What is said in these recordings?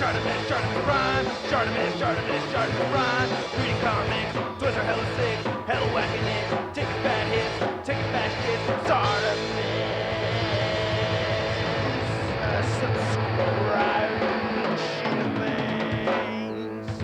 ShartimusPrime, ShartimusPrime. Reading comics, toys are hella sick, hella whacking it, taking bad hits, taking bad shit. Subscribe.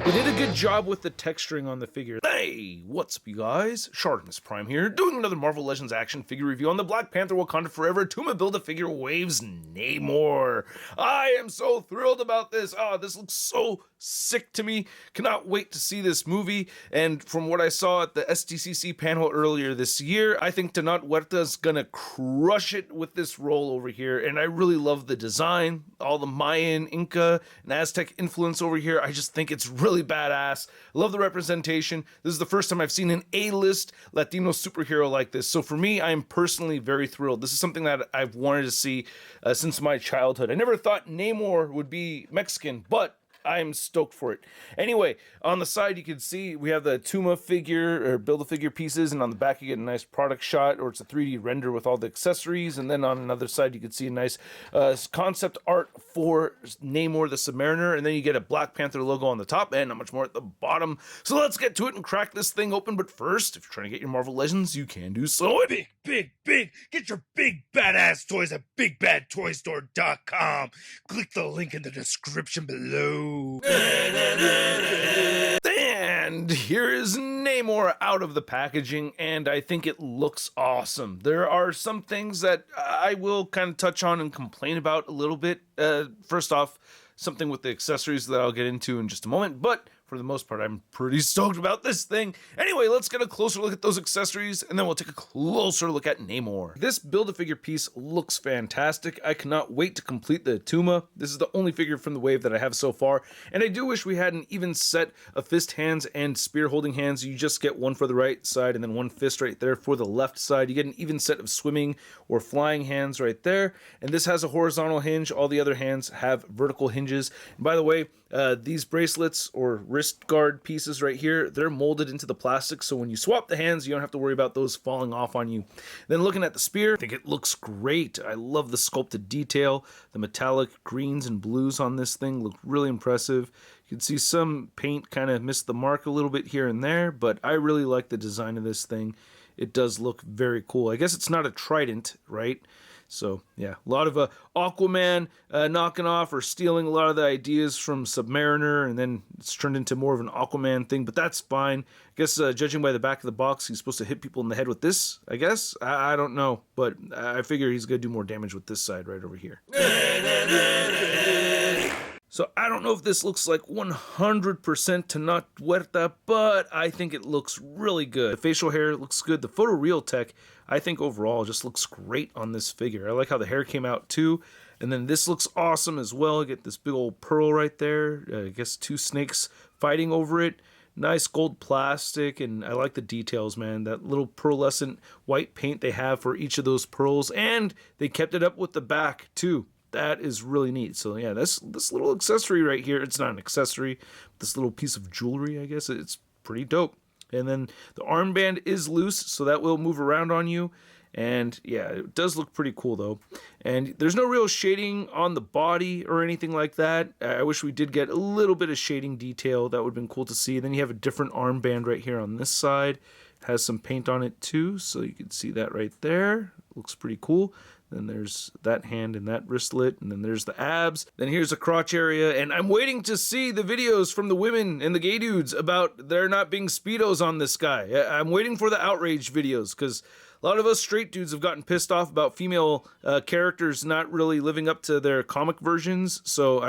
We did a good job with the texturing on the figure. Hey, what's up you guys? ShartimusPrime here, doing another Marvel Legends action figure review on the Black Panther Wakanda Forever Tuma Build-A-Figure Waves Namor. I am so thrilled about this. This looks so sick to me. Cannot wait to see this movie. And from what I saw at the SDCC panel earlier this year, I think Tenoch Huerta's gonna crush it with this role over here. And I really love the design, all the Mayan, Inca, and Aztec influence over here. I just think it's really badass. I love the representation. This is the first time I've seen an A-list Latino superhero like this. So for me, I am personally very thrilled. This is something that I've wanted to see since my childhood. I never thought Namor would be Mexican, but I'm stoked for it. Anyway, on the side you can see we have the Tuma figure or Build-A-Figure pieces, and on the back you get a nice product shot, or it's a 3D render with all the accessories, and then on another side you can see a nice concept art for Namor the Submariner, and then you get a Black Panther logo on the top and not much more at the bottom. So let's get to it and crack this thing open, but first, if you're trying to get your Marvel Legends, you can do so. Big! Get your big badass toys at BigBadToyStore.com. Click the link in the description below. And here is Namor out of the packaging, and I think it looks awesome. There are some things that I will kind of touch on and complain about a little bit. First off, something with the accessories that I'll get into in just a moment, but for the most part, I'm pretty stoked about this thing. Anyway, let's get a closer look at those accessories, and then we'll take a closer look at Namor. This Build-A-Figure piece looks fantastic. I cannot wait to complete the Tuma. This is the only figure from the wave that I have so far, and I do wish we had an even set of fist hands and spear holding hands. You just get one for the right side and then one fist right there for the left side. You get an even set of swimming or flying hands right there, and this has a horizontal hinge. All the other hands have vertical hinges. And by the way, these bracelets or wrist guard pieces right here, they're molded into the plastic, so when you swap the hands, you don't have to worry about those falling off on you. Then looking at the spear, I think it looks great. I love the sculpted detail. The metallic greens and blues on this thing look really impressive. You can see some paint kind of missed the mark a little bit here and there, but I really like the design of this thing. It does look very cool. I guess it's not a trident, right? So, yeah, a lot of Aquaman knocking off or stealing a lot of the ideas from Submariner, and then it's turned into more of an Aquaman thing, but that's fine. I guess judging by the back of the box, he's supposed to hit people in the head with this, I guess? I don't know, but I figure he's going to do more damage with this side right over here. So I don't know if this looks like 100% Tenoch Huerta, but I think it looks really good. The facial hair looks good. The photoreal tech, I think overall just looks great on this figure. I like how the hair came out too. And then this looks awesome as well. You get this big old pearl right there. I guess two snakes fighting over it. Nice gold plastic, and I like the details, man. That little pearlescent white paint they have for each of those pearls, and they kept it up with the back too. That is really neat. So yeah, this little accessory right here, it's not an accessory, this little piece of jewelry, I guess, it's pretty dope. And then the armband is loose, so that will move around on you. And yeah, it does look pretty cool though. And there's no real shading on the body or anything like that. I wish we did get a little bit of shading detail. That would have been cool to see. Then you have a different armband right here on this side. It has some paint on it too, so you can see that right there. Looks pretty cool. Then there's that hand and that wristlet, and then there's the abs. Then here's a crotch area, and I'm waiting to see the videos from the women and the gay dudes about there not being Speedos on this guy. I'm waiting for the outrage videos, because a lot of us straight dudes have gotten pissed off about female characters not really living up to their comic versions, so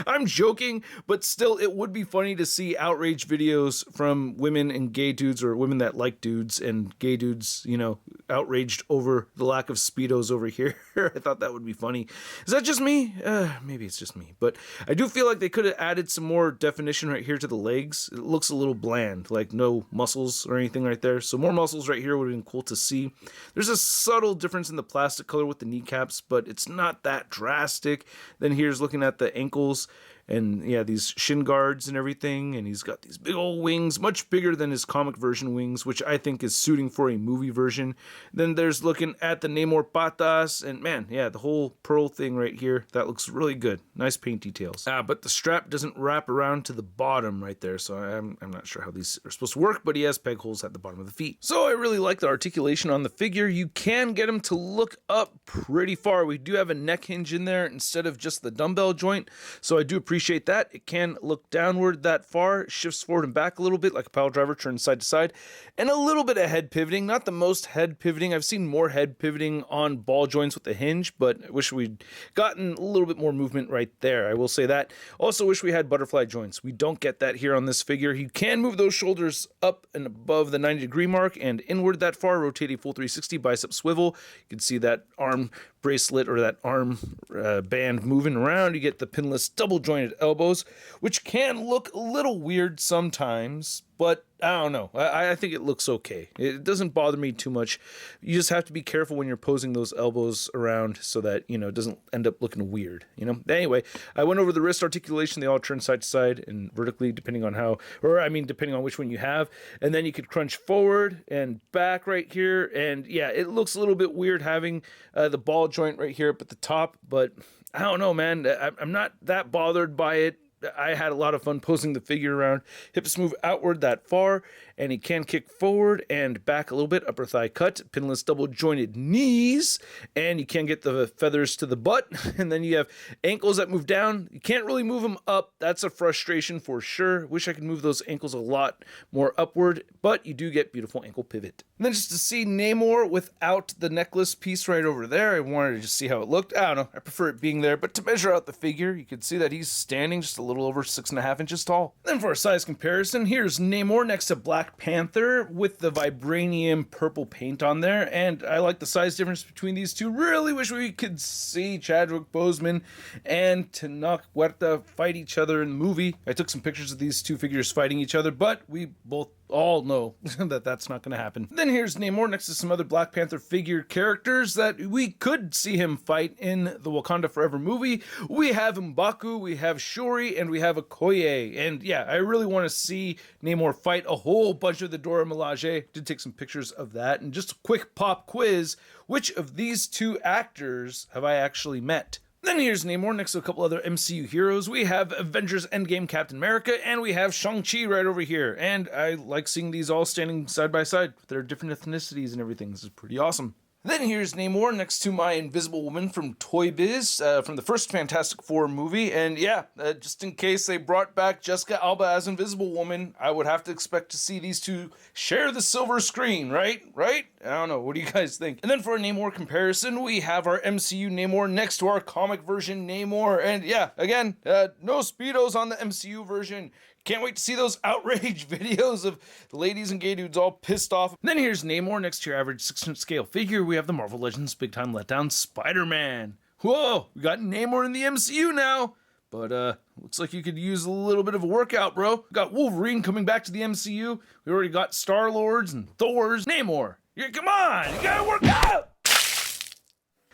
I'm joking, but still, it would be funny to see outrage videos from women and gay dudes, or women that like dudes and gay dudes, you know, outraged over the lack of Speedos over here. I thought that would be funny. Is that just me? Maybe it's just me, but I do feel like they could have added some more definition right here to the legs. It looks a little bland, like no muscles or anything right there. So more muscles right here would have been cool to see. There's a subtle difference in the plastic color with the kneecaps, but it's not that drastic. Then here's looking at the ankle levels. And yeah, these shin guards and everything, and he's got these big old wings, much bigger than his comic version wings, which I think is suiting for a movie version. Then there's looking at the Namor patas, and man, yeah, the whole pearl thing right here, that looks really good. Nice paint details. But the strap doesn't wrap around to the bottom right there, so I'm not sure how these are supposed to work, but he has peg holes at the bottom of the feet. So I really like the articulation on the figure. You can get him to look up pretty far. We do have a neck hinge in there instead of just the dumbbell joint, so I do appreciate that. It can look downward that far, shifts forward and back a little bit like a pile driver, turns side to side, and a little bit of head pivoting. Not the most head pivoting. I've seen more head pivoting on ball joints with the hinge, but I wish we'd gotten a little bit more movement right there. I will say that. Also wish we had butterfly joints. We don't get that here on this figure. You can move those shoulders up and above the 90-degree mark and inward that far, rotate a full 360, bicep swivel. You can see that arm bracelet or that arm band moving around. You get the pinless double jointed elbows, which can look a little weird sometimes, but I don't know. I think it looks okay. It doesn't bother me too much. You just have to be careful when you're posing those elbows around so that, you know, it doesn't end up looking weird, you know? Anyway, I went over the wrist articulation. They all turn side to side and vertically depending on depending on which one you have. And then you could crunch forward and back right here. And yeah, it looks a little bit weird having the ball joint right here up at the top, but I don't know, man. I'm not that bothered by it. I had a lot of fun posing the figure around. Hips move outward that far, and he can kick forward and back a little bit. Upper thigh cut, pinless double jointed knees, and you can get the feathers to the butt. And then you have ankles that move down. You can't really move them up. That's a frustration for sure. Wish I could move those ankles a lot more upward, but you do get beautiful ankle pivot. And then just to see Namor without the necklace piece right over there, I wanted to just see how it looked. I don't know. I prefer it being there, but to measure out the figure, you can see that he's standing just a little over 6.5 inches tall. Then for a size comparison, here's Namor next to Black Panther with the vibranium purple paint on there, and I like the size difference between these two. Really wish we could see Chadwick Boseman and Tenoch Huerta fight each other in the movie. I took some pictures of these two figures fighting each other, but we both all know that that's not going to happen. Then here's Namor next to some other Black Panther figure characters that we could see him fight in the Wakanda Forever movie. We have M'Baku, we have Shuri, and we have Okoye. And yeah, I really want to see Namor fight a whole bunch of the Dora Milaje. Did take some pictures of that. And just a quick pop quiz, which of these two actors have I actually met? Then here's Namor next to a couple other MCU heroes. We have Avengers Endgame Captain America, and we have Shang-Chi right over here. And I like seeing these all standing side by side with their different ethnicities and everything. This is pretty awesome. Then here's Namor next to my Invisible Woman from Toy Biz, from the first Fantastic Four movie. And yeah, just in case they brought back Jessica Alba as Invisible Woman, I would have to expect to see these two share the silver screen, right? I don't know. What do you guys think? And then for a Namor comparison, we have our MCU Namor next to our comic version Namor. And yeah, again, no Speedos on the MCU version. Can't wait to see those outrage videos of the ladies and gay dudes all pissed off. And then here's Namor next to your average 6-inch scale figure. We have the Marvel Legends Big Time Letdown Spider-Man. Whoa, we got Namor in the MCU now. But looks like you could use a little bit of a workout, bro. We got Wolverine coming back to the MCU. We already got Star-Lords and Thors. Namor, come on, you gotta work out!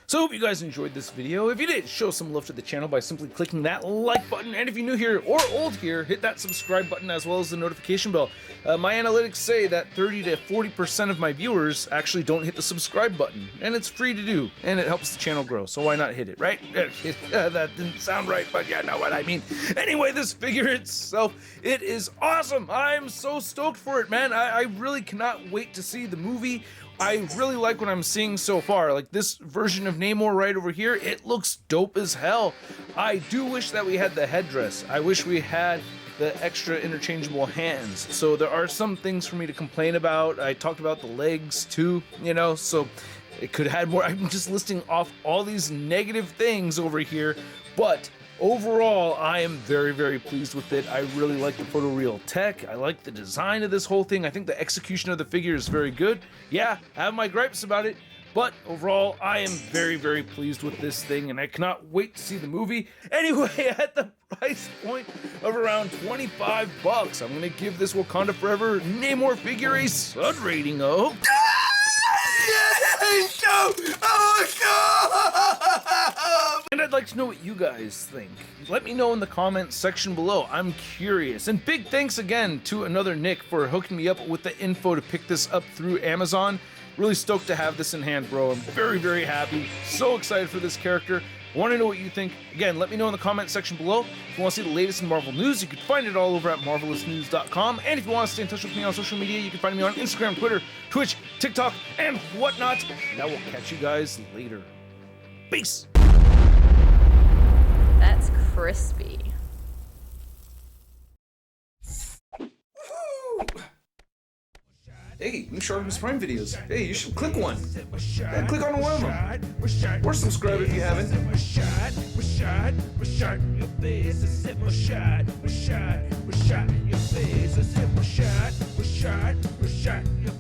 So I hope you guys enjoyed this video. If you did, show some love to the channel by simply clicking that like button. And if you're new here or old here, hit that subscribe button as well as the notification bell. My analytics say that 30 to 40% of my viewers actually don't hit the subscribe button. And it's free to do. And it helps the channel grow. So why not hit it, right? That didn't sound right, but yeah, know what I mean. Anyway, this figure itself, it is awesome. I'm so stoked for it, man. I really cannot wait to see the movie. I really like what I'm seeing so far. Like this version of Namor right over here, it looks dope as hell. I do wish that we had the headdress. I wish we had the extra interchangeable hands. So there are some things for me to complain about. I talked about the legs too, you know, so it could have had more. I'm just listing off all these negative things over here, but overall, I am very, very pleased with it. I really like the photoreal tech. I like the design of this whole thing. I think the execution of the figure is very good. Yeah, I have my gripes about it, but overall, I am very, very pleased with this thing, and I cannot wait to see the movie. Anyway, at the price point of around $25, I'm gonna give this Wakanda Forever Namor figure a stud rating of... Oh, And I'd like to know what you guys think. Let me know in the comments section below. I'm curious. And big thanks again to another Nick for hooking me up with the info to pick this up through Amazon. Really stoked to have this in hand, bro. I'm very, very happy. So excited for this character. I want to know what you think. Again, let me know in the comment section below. If you want to see the latest in Marvel news, you can find it all over at marvelousnews.com. And if you want to stay in touch with me on social media, you can find me on Instagram, Twitter, Twitch, TikTok, and whatnot. And I will catch you guys later. Peace! That's crispy. Hey, new ShartimusPrime videos. Hey, you should click one. Yeah, click on one of them. Or subscribe if you haven't. Your face,